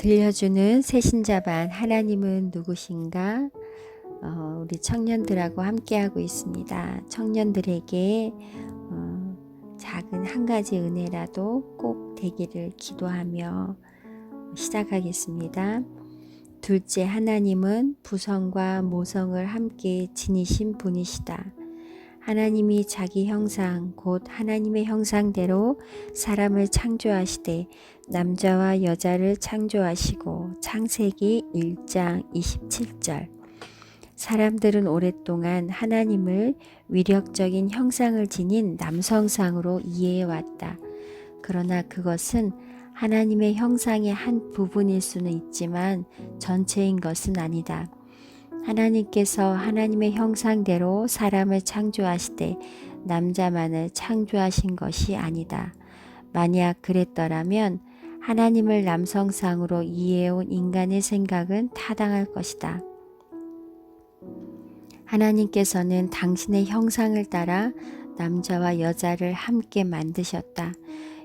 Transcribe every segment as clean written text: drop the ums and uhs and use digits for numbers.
들려주는 새신자반 하나님은 누구신가? 우리 청년들하고 함께하고 있습니다. 청년들에게 작은 한 가지 은혜라도 꼭 되기를 기도하며 시작하겠습니다. 둘째, 하나님은 부성과 모성을 함께 지니신 분이시다. 하나님이 자기 형상 곧 하나님의 형상대로 사람을 창조하시되 남자와 여자를 창조하시고 창세기 1장 27절. 사람들은 오랫동안 하나님을 위력적인 형상을 지닌 남성상으로 이해해왔다. 그러나 그것은 하나님의 형상의 한 부분일 수는 있지만 전체인 것은 아니다. 하나님께서 하나님의 형상대로 사람을 창조하시되 남자만을 창조하신 것이 아니다. 만약 그랬더라면 하나님을 남성상으로 이해해온 인간의 생각은 타당할 것이다. 하나님께서는 당신의 형상을 따라 남자와 여자를 함께 만드셨다.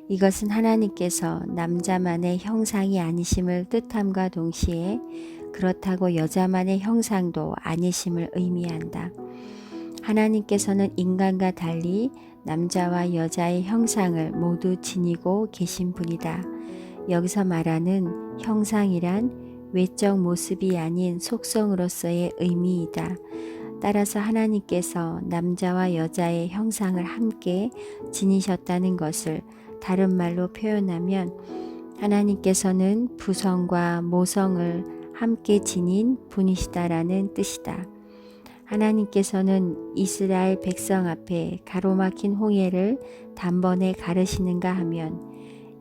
이것은 하나님께서 남자만의 형상이 아니심을 뜻함과 동시에 그렇다고 여자만의 형상도 아니심을 의미한다. 하나님께서는 인간과 달리 남자와 여자의 형상을 모두 지니고 계신 분이다. 여기서 말하는 형상이란 외적 모습이 아닌 속성으로서의 의미이다. 따라서 하나님께서 남자와 여자의 형상을 함께 지니셨다는 것을 다른 말로 표현하면 하나님께서는 부성과 모성을 함께 지닌 분이시다라는 뜻이다. 하나님께서는 이스라엘 백성 앞에 가로막힌 홍해를 단번에 가르시는가 하면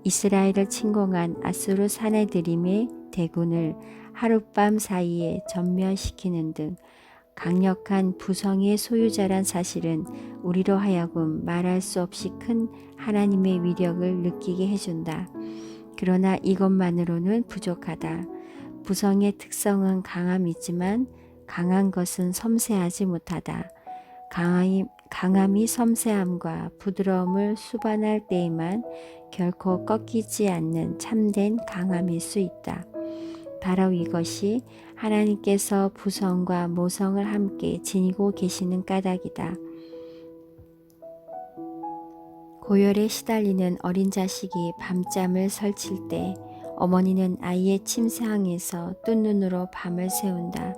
이스라엘을 침공한 아수르 사내들임의 대군을 하룻밤 사이에 전멸시키는 등 강력한 부성의 소유자란 사실은 우리로 하여금 말할 수 없이 큰 하나님의 위력을 느끼게 해준다. 그러나 이것만으로는 부족하다. 부성의 특성은 강함이지만 강한 것은 섬세하지 못하다. 강함이 섬세함과 부드러움을 수반할 때에만 결코 꺾이지 않는 참된 강함일 수 있다. 바로 이것이 하나님께서 부성과 모성을 함께 지니고 계시는 까닭이다. 고열에 시달리는 어린 자식이 밤잠을 설칠 때 어머니는 아이의 침상에서 뜬 눈으로 밤을 새운다.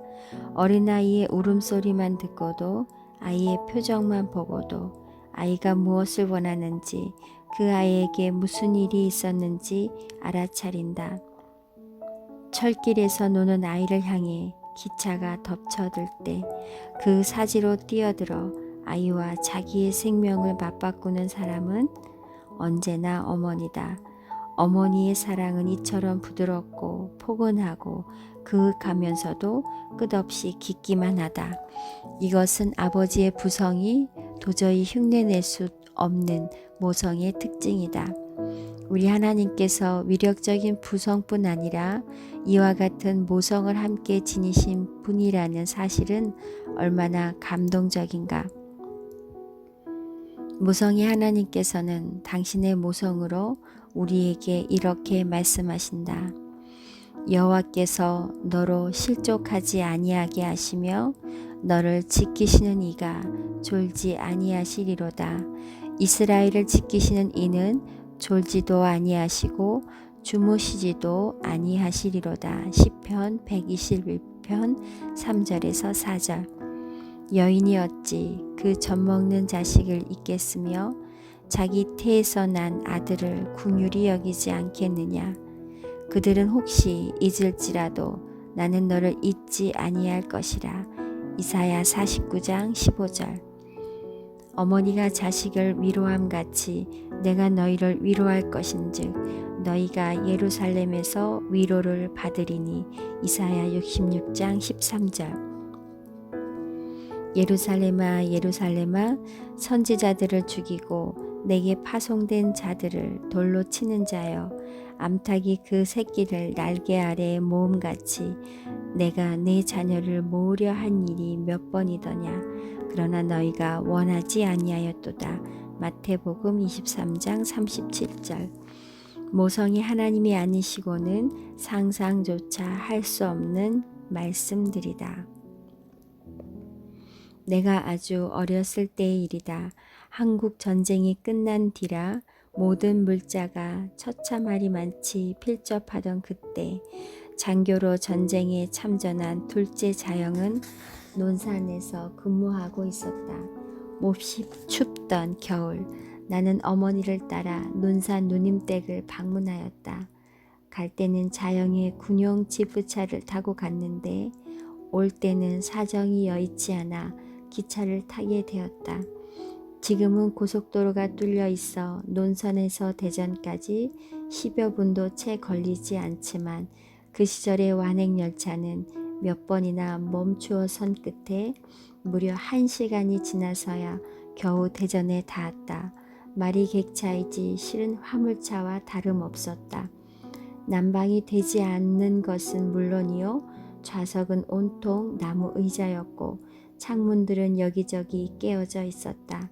어린아이의 울음소리만 듣고도 아이의 표정만 보고도 아이가 무엇을 원하는지 그 아이에게 무슨 일이 있었는지 알아차린다. 철길에서 노는 아이를 향해 기차가 덮쳐들 때 그 사지로 뛰어들어 아이와 자기의 생명을 맞바꾸는 사람은 언제나 어머니다. 어머니의 사랑은 이처럼 부드럽고 포근하고 그윽하면서도 끝없이 깊기만 하다. 이것은 아버지의 부성이 도저히 흉내낼 수 없는 모성의 특징이다. 우리 하나님께서 위력적인 부성뿐 아니라 이와 같은 모성을 함께 지니신 분이라는 사실은 얼마나 감동적인가. 모성의 하나님께서는 당신의 모성으로 우리에게 이렇게 말씀하신다. 여호와께서 너로 실족하지 아니하게 하시며 너를 지키시는 이가 졸지 아니하시리로다. 이스라엘을 지키시는 이는 졸지도 아니하시고 주무시지도 아니하시리로다. 시편 121편 3절에서 4절. 여인이 어찌 그 젖먹는 자식을 잊겠으며 자기 태에서 난 아들을 긍휼히 여기지 않겠느냐. 그들은 혹시 잊을지라도 나는 너를 잊지 아니할 것이라. 이사야 49장 15절. 어머니가 자식을 위로함 같이 내가 너희를 위로할 것인즉 너희가 예루살렘에서 위로를 받으리니. 이사야 66장 13절. 예루살렘아 예루살렘아 선지자들을 죽이고 내게 파송된 자들을 돌로 치는 자여 암탉이 그 새끼를 날개 아래에 모음같이 내가 내 자녀를 모으려 한 일이 몇 번이더냐. 그러나 너희가 원하지 아니하였도다. 마태복음 23장 37절. 모성이 하나님이 아니시고는 상상조차 할 수 없는 말씀들이다. 내가 아주 어렸을 때의 일이다. 한국 전쟁이 끝난 뒤라 모든 물자가 처참하리 많지 필접하던 그때 장교로 전쟁에 참전한 둘째 자영은 논산에서 근무하고 있었다. 몹시 춥던 겨울 나는 어머니를 따라 논산 누님댁을 방문하였다. 갈 때는 자영의 군용 지프차를 타고 갔는데 올 때는 사정이 여의치 않아 기차를 타게 되었다. 지금은 고속도로가 뚫려 있어 논선에서 대전까지 10여 분도 채 걸리지 않지만 그 시절의 완행열차는 몇 번이나 멈추어 선 끝에 무려 1시간이 지나서야 겨우 대전에 닿았다. 말이 객차이지 실은 화물차와 다름없었다. 난방이 되지 않는 것은 물론이요. 좌석은 온통 나무 의자였고 창문들은 여기저기 깨어져 있었다.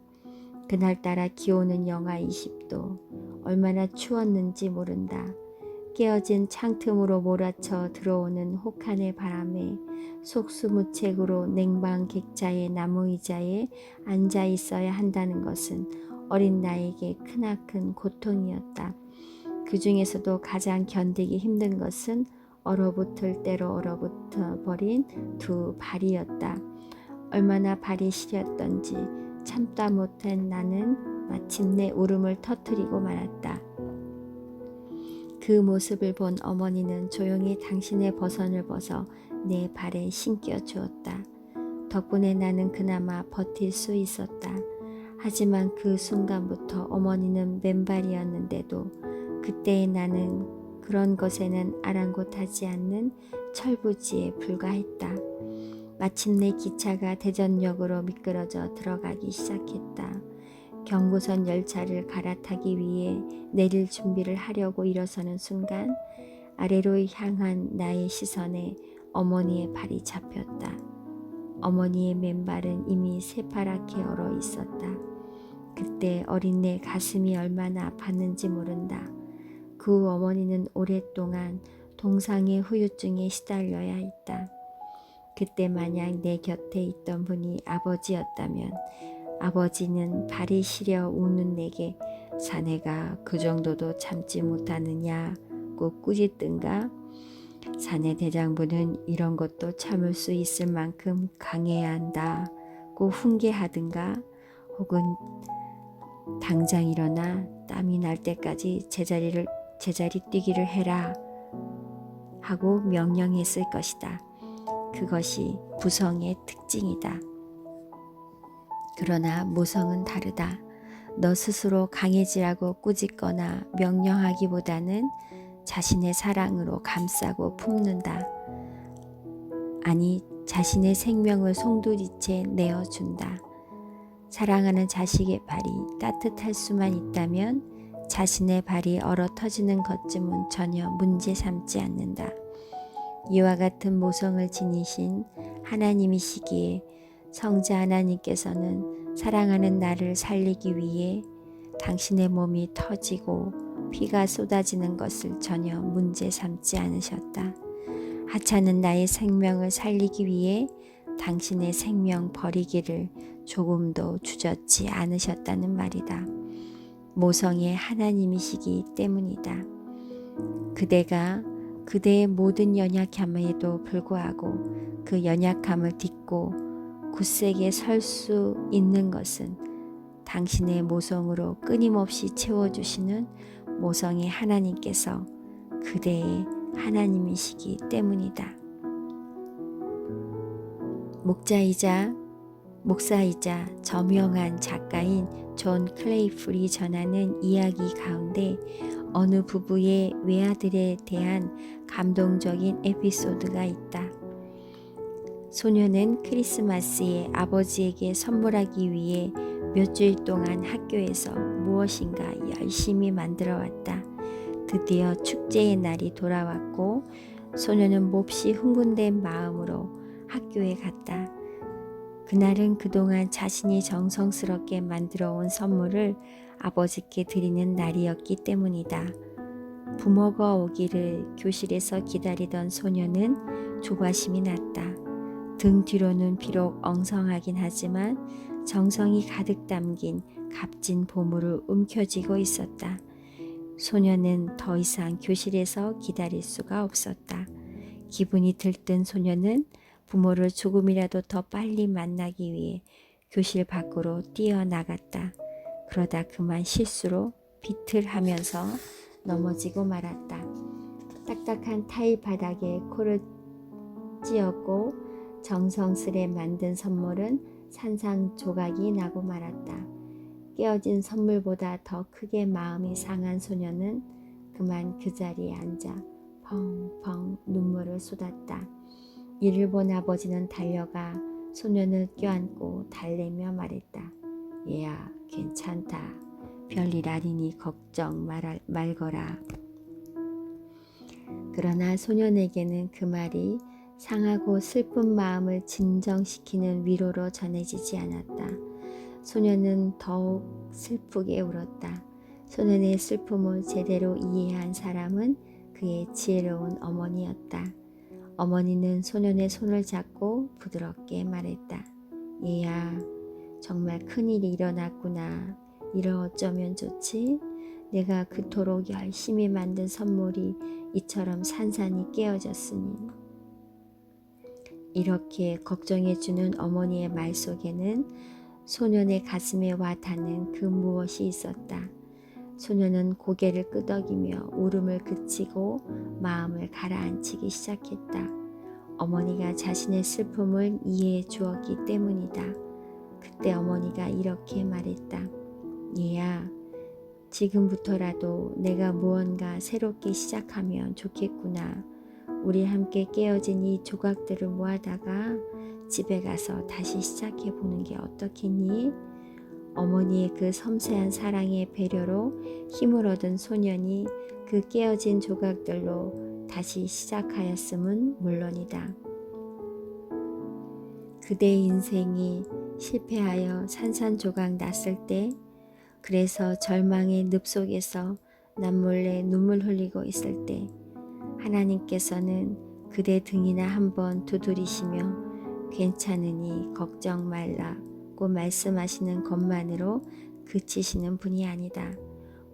그날따라 기온은 영하 20도. 얼마나 추웠는지 모른다. 깨어진 창틈으로 몰아쳐 들어오는 혹한의 바람에 속수무책으로 냉방 객차의 나무 의자에 앉아 있어야 한다는 것은 어린 나에게 크나큰 고통이었다. 그 중에서도 가장 견디기 힘든 것은 얼어붙을 대로 얼어붙어 버린 두 발이었다. 얼마나 발이 시렸던지 참다 못한 나는 마침내 울음을 터뜨리고 말았다. 그 모습을 본 어머니는 조용히 당신의 버선을 벗어 내 발에 신겨 주었다. 덕분에 나는 그나마 버틸 수 있었다. 하지만 그 순간부터 어머니는 맨발이었는데도 그때의 나는 그런 것에는 아랑곳하지 않는 철부지에 불과했다. 마침내 기차가 대전역으로 미끄러져 들어가기 시작했다. 경부선 열차를 갈아타기 위해 내릴 준비를 하려고 일어서는 순간 아래로 향한 나의 시선에 어머니의 발이 잡혔다. 어머니의 맨발은 이미 새파랗게 얼어 있었다. 그때 어린 내 가슴이 얼마나 아팠는지 모른다. 그 어머니는 오랫동안 동상의 후유증에 시달려야 했다. 그때 만약 내 곁에 있던 분이 아버지였다면 아버지는 발이 시려 우는 내게 자네가 그 정도도 참지 못하느냐고 꾸짖든가 자네 대장부는 이런 것도 참을 수 있을 만큼 강해야 한다고 훈계하든가 혹은 당장 일어나 땀이 날 때까지 제자리 뛰기를 해라 하고 명령했을 것이다. 그것이 부성의 특징이다. 그러나 모성은 다르다. 너 스스로 강해지라고 꾸짖거나 명령하기보다는 자신의 사랑으로 감싸고 품는다. 아니, 자신의 생명을 송두리째 내어준다. 사랑하는 자식의 발이 따뜻할 수만 있다면 자신의 발이 얼어 터지는 것쯤은 전혀 문제 삼지 않는다. 이와 같은 모성을 지니신 하나님이시기에 성자 하나님께서는 사랑하는 나를 살리기 위해 당신의 몸이 터지고 피가 쏟아지는 것을 전혀 문제 삼지 않으셨다. 하찮은 나의 생명을 살리기 위해 당신의 생명 버리기를 조금도 주저지 않으셨다는 말이다. 모성의 하나님이시기 때문이다. 그대가 그대의 모든 연약함에도 불구하고 그 연약함을 딛고 굳세게 설 수 있는 것은 당신의 모성으로 끊임없이 채워주시는 모성의 하나님께서 그대의 하나님이시기 때문이다. 목사이자 저명한 작가인 존 클레이풀이 전하는 이야기 가운데 어느 부부의 외아들에 대한 감동적인 에피소드가 있다. 소녀는 크리스마스에 아버지에게 선물하기 위해 몇 주일 동안 학교에서 무엇인가 열심히 만들어 왔다. 드디어 축제의 날이 돌아왔고 소녀는 몹시 흥분된 마음으로 학교에 갔다. 그날은 그동안 자신이 정성스럽게 만들어 온 선물을 아버지께 드리는 날이었기 때문이다. 부모가 오기를 교실에서 기다리던 소녀는 조바심이 났다. 등 뒤로는 비록 엉성하긴 하지만 정성이 가득 담긴 값진 보물을 움켜쥐고 있었다. 소녀는 더 이상 교실에서 기다릴 수가 없었다. 기분이 들뜬 소녀는 부모를 조금이라도 더 빨리 만나기 위해 교실 밖으로 뛰어나갔다. 그러다 그만 실수로 비틀하면서 넘어지고 말았다. 딱딱한 타일 바닥에 코를 찧었고 정성스레 만든 선물은 산산조각이 나고 말았다. 깨어진 선물보다 더 크게 마음이 상한 소녀는 그만 그 자리에 앉아 펑펑 눈물을 쏟았다. 이를 본 아버지는 달려가 소녀를 껴안고 달래며 말했다. 얘야, 괜찮다. 별일 아니니 걱정 말거라. 그러나 소년에게는 그 말이 상하고 슬픈 마음을 진정시키는 위로로 전해지지 않았다. 소녀는 더욱 슬프게 울었다. 소년의 슬픔을 제대로 이해한 사람은 그의 지혜로운 어머니였다. 어머니는 소년의 손을 잡고 부드럽게 말했다. 얘야, 정말 큰일이 일어났구나. 이를 어쩌면 좋지? 내가 그토록 열심히 만든 선물이 이처럼 산산이 깨어졌으니. 이렇게 걱정해주는 어머니의 말 속에는 소년의 가슴에 와 닿는 그 무엇이 있었다. 소년은 고개를 끄덕이며 울음을 그치고 마음을 가라앉히기 시작했다. 어머니가 자신의 슬픔을 이해해 주었기 때문이다. 그때 어머니가 이렇게 말했다. 얘야, 지금부터라도 내가 무언가 새롭게 시작하면 좋겠구나. 우리 함께 깨어진 이 조각들을 모아다가 집에 가서 다시 시작해 보는 게 어떻겠니? 어머니의 그 섬세한 사랑의 배려로 힘을 얻은 소년이 그 깨어진 조각들로 다시 시작하였음은 물론이다. 그대의 인생이 실패하여 산산조각 났을 때, 그래서 절망의 늪 속에서 남몰래 눈물 흘리고 있을 때 하나님께서는 그대 등이나 한번 두드리시며 괜찮으니 걱정 말라고 말씀하시는 것만으로 그치시는 분이 아니다.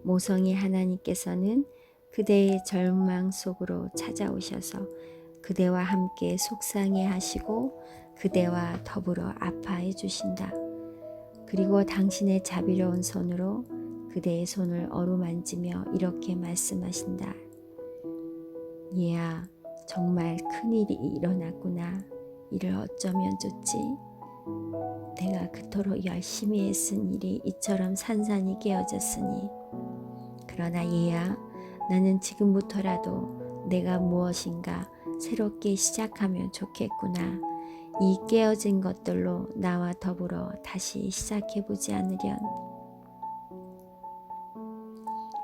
모성의 하나님께서는 그대의 절망 속으로 찾아오셔서 그대와 함께 속상해 하시고 그대와 더불어 아파해 주신다. 그리고 당신의 자비로운 손으로 그대의 손을 어루만지며 이렇게 말씀하신다. 얘야, 정말 큰일이 일어났구나. 이를 어쩌면 좋지? 내가 그토록 열심히 애쓴 일이 이처럼 산산이 깨어졌으니. 그러나 얘야, 나는 지금부터라도 내가 무엇인가 새롭게 시작하면 좋겠구나. 이 깨어진 것들로 나와 더불어 다시 시작해보지 않으련.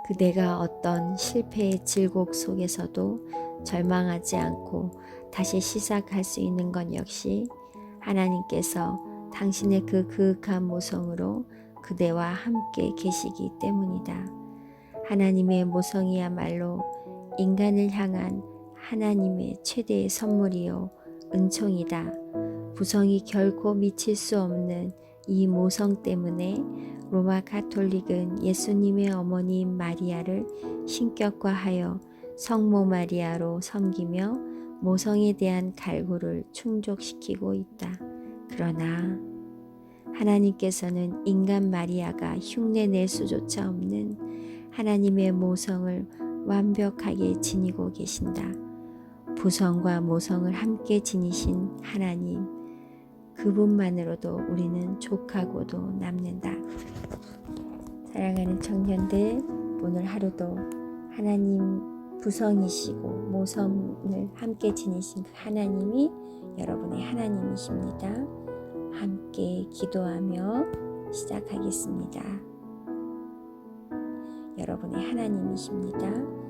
그대가 어떤 실패의 질곡 속에서도 절망하지 않고 다시 시작할 수 있는 건 역시 하나님께서 당신의 그 그윽한 모성으로 그대와 함께 계시기 때문이다. 하나님의 모성이야말로 인간을 향한 하나님의 최대의 선물이요 은총이다. 부성이 결코 미칠 수 없는 이 모성 때문에 로마 가톨릭은 예수님의 어머니인 마리아를 신격화하여 성모 마리아로 섬기며 모성에 대한 갈구를 충족시키고 있다. 그러나 하나님께서는 인간 마리아가 흉내낼 수조차 없는 하나님의 모성을 완벽하게 지니고 계신다. 부성과 모성을 함께 지니신 하나님, 그분만으로도 우리는 족하고도 남는다. 사랑하는 청년들, 오늘 하루도 하나님 부성이시고 모성을 함께 지니신 그 하나님이 여러분의 하나님이십니다. 함께 기도하며 시작하겠습니다. 여러분의 하나님이십니다.